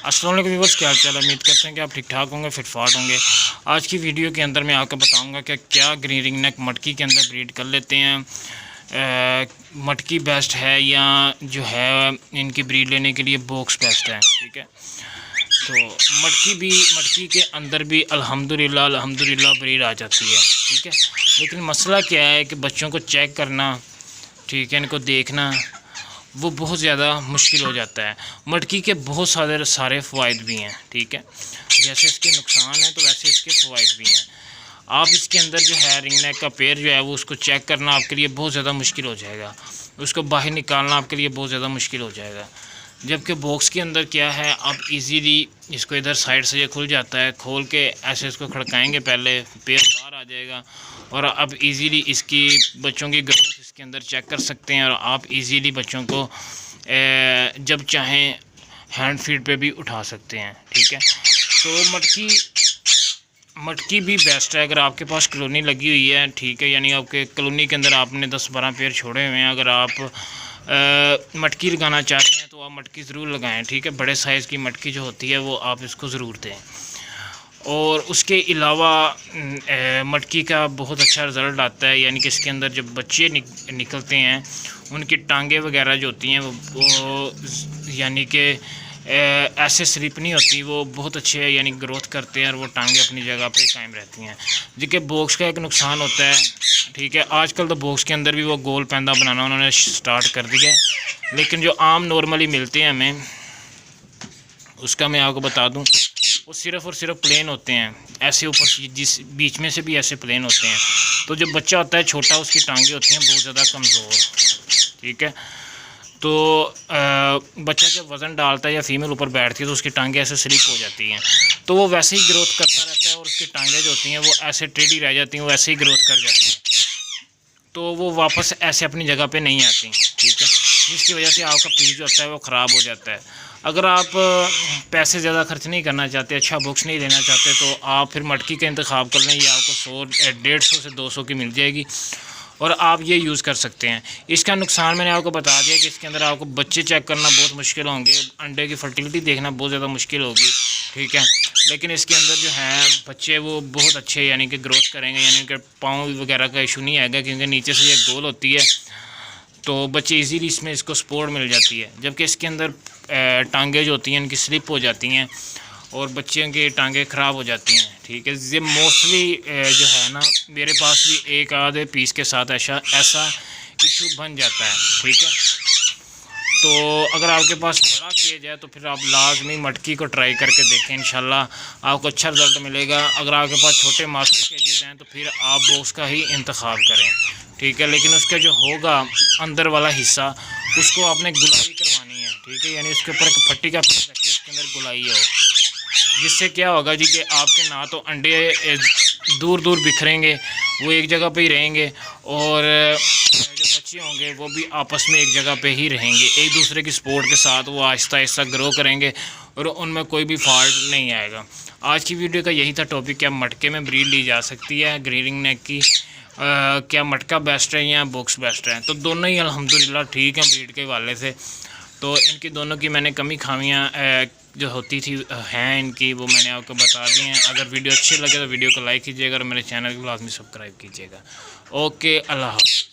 अस्सलाम वालेकुम व्यूअर्स, क्या हाल चाल है। उम्मीद करते हैं कि आप ठीक ठाक होंगे, फिट फाट होंगे। आज की वीडियो के अंदर मैं आपको बताऊंगा कि क्या ग्रीन रिंग नेक मटकी के अंदर ब्रीड कर लेते हैं। मटकी बेस्ट है या जो है इनकी ब्रीड लेने के लिए बॉक्स बेस्ट है। ठीक है, तो मटकी के अंदर भी अल्हम्दुलिल्लाह ब्रीड आ जाती है। ठीक है, लेकिन मसला क्या है कि बच्चों को चेक करना, ठीक है, इनको देखना वो बहुत ज़्यादा मुश्किल हो जाता है। मटकी के बहुत सारे फ़वाइद भी हैं। ठीक है, जैसे इसके नुकसान हैं तो वैसे इसके फ़वाइद भी हैं। आप इसके अंदर जो है रिंग नेक का पेयर जो है वो उसको चेक करना आपके लिए बहुत ज़्यादा मुश्किल हो जाएगा, उसको बाहर निकालना आपके लिए बहुत ज़्यादा मुश्किल हो जाएगा। जबकि बॉक्स के अंदर क्या है, आप इजीली इसको इधर साइड से ये खुल जाता है, खोल के ऐसे इसको खड़काएंगे, पहले पेयर बाहर आ जाएगा और अब इजीली इसकी बच्चों की ग्रोथ इसके अंदर चेक कर सकते हैं और आप इजीली बच्चों को जब चाहें हैंड फीड पे भी उठा सकते हैं। ठीक है, तो मटकी भी बेस्ट है अगर आपके पास कॉलोनी लगी हुई है। ठीक है, यानी आपके कॉलोनी के अंदर आपने 10-12 पेयर छोड़े हुए हैं, अगर आप मटकी लगाना चाहते हैं तो आप मटकी ज़रूर लगाएं। ठीक है, बड़े साइज़ की मटकी जो होती है वो आप इसको ज़रूर दें। और उसके अलावा मटकी का बहुत अच्छा रिज़ल्ट आता है, यानी कि इसके अंदर जब बच्चे निकलते हैं उनकी टांगें वगैरह जो होती हैं वो यानी कि ऐसे स्लिप नहीं होती, वो बहुत अच्छे है, यानी ग्रोथ करते हैं और वो टांगें अपनी जगह पे कायम रहती हैं। जिसके बॉक्स का एक नुकसान होता है, ठीक है, आजकल तो बॉक्स के अंदर भी वो गोल पैंदा बनाना उन्होंने स्टार्ट कर दिया है, लेकिन जो आम नॉर्मली मिलते हैं हमें, उसका मैं आपको बता दूं, वो सिर्फ़ और सिर्फ प्लेन होते हैं, ऐसे ऊपर जिस बीच में से भी ऐसे प्लेन होते हैं। तो जब बच्चा होता है छोटा, उसकी टांगें होती हैं बहुत ज़्यादा कमज़ोर। ठीक है, तो बच्चा जब वज़न डालता है या फीमेल ऊपर बैठती है तो उसकी टांगें ऐसे स्लिप हो जाती हैं, तो वो वैसे ही ग्रोथ करता रहता है और उसकी टांगें जो होती हैं वो ऐसे टेढ़ी रह जाती हैं, वो ऐसे ही ग्रोथ कर जाती हैं, तो वो वापस ऐसे अपनी जगह पे नहीं आती। ठीक है, जिसकी वजह से आपका पीस जो होता है वो ख़राब हो जाता है। अगर आप पैसे ज़्यादा खर्च नहीं करना चाहते, अच्छा बॉक्स नहीं लेना चाहते, तो आप फिर मटकी का इंतखाब कर लें, ये आपको 100-150 से 200 की मिल जाएगी और आप ये यूज़ कर सकते हैं। इसका नुकसान मैंने आपको बता दिया कि इसके अंदर आपको बच्चे चेक करना बहुत मुश्किल होंगे, अंडे की फर्टिलिटी देखना बहुत ज़्यादा मुश्किल होगी। ठीक है, लेकिन इसके अंदर जो है बच्चे वो बहुत अच्छे यानी कि ग्रोथ करेंगे, यानी कि पाँव वगैरह का इशू नहीं आएगा, क्योंकि नीचे से ये गोल होती है तो बच्चे इजीली इसमें इसको सपोर्ट मिल जाती है। जबकि इसके अंदर टांगें जो होती हैं इनकी स्लिप हो जाती हैं और बच्चों की टांगें ख़राब हो जाती हैं। ठीक है, ये मोस्टली जो है ना, मेरे पास भी एक आधे पीस के साथ ऐसा इशू बन जाता है। ठीक है, तो अगर आपके पास बड़ा केज है तो फिर आप लाजमी मटकी को ट्राई करके देखें, इंशाल्लाह आपको अच्छा रिज़ल्ट मिलेगा। अगर आपके पास छोटे मास्टर केजेस हैं तो फिर आप बॉक्स का ही इंतखाब करें। ठीक है, लेकिन उसका जो होगा अंदर वाला हिस्सा, उसको आपने गुलाई करवानी है। ठीक है, यानी उसके ऊपर एक पट्टी का पीस रख के उसके अंदर गुलाई हो, जिससे क्या होगा जी कि आपके ना तो अंडे दूर दूर बिखरेंगे, वो एक जगह पे ही रहेंगे, और जो बच्चे होंगे वो भी आपस में एक जगह पे ही रहेंगे, एक दूसरे की सपोर्ट के साथ वो आहिस्ता आहिस्ता ग्रो करेंगे और उनमें कोई भी फॉल्ट नहीं आएगा। आज की वीडियो का यही था टॉपिक, क्या मटके में ब्रीड ली जा सकती है ग्रीन रिंग नेक की, क्या मटका बेस्ट है या बॉक्स बेस्ट है। तो दोनों ही अल्हम्दुलिल्लाह ठीक हैं ब्रीड के हवाले से। तो इनकी दोनों की मैंने कमी खामियाँ जो होती थी हैं इनकी, वो मैंने आपको बता दी हैं। अगर वीडियो अच्छी लगे तो वीडियो को लाइक कीजिएगा और मेरे चैनल को लाजमी सब्सक्राइब कीजिएगा। ओके, अल्लाह हाफ़िज़।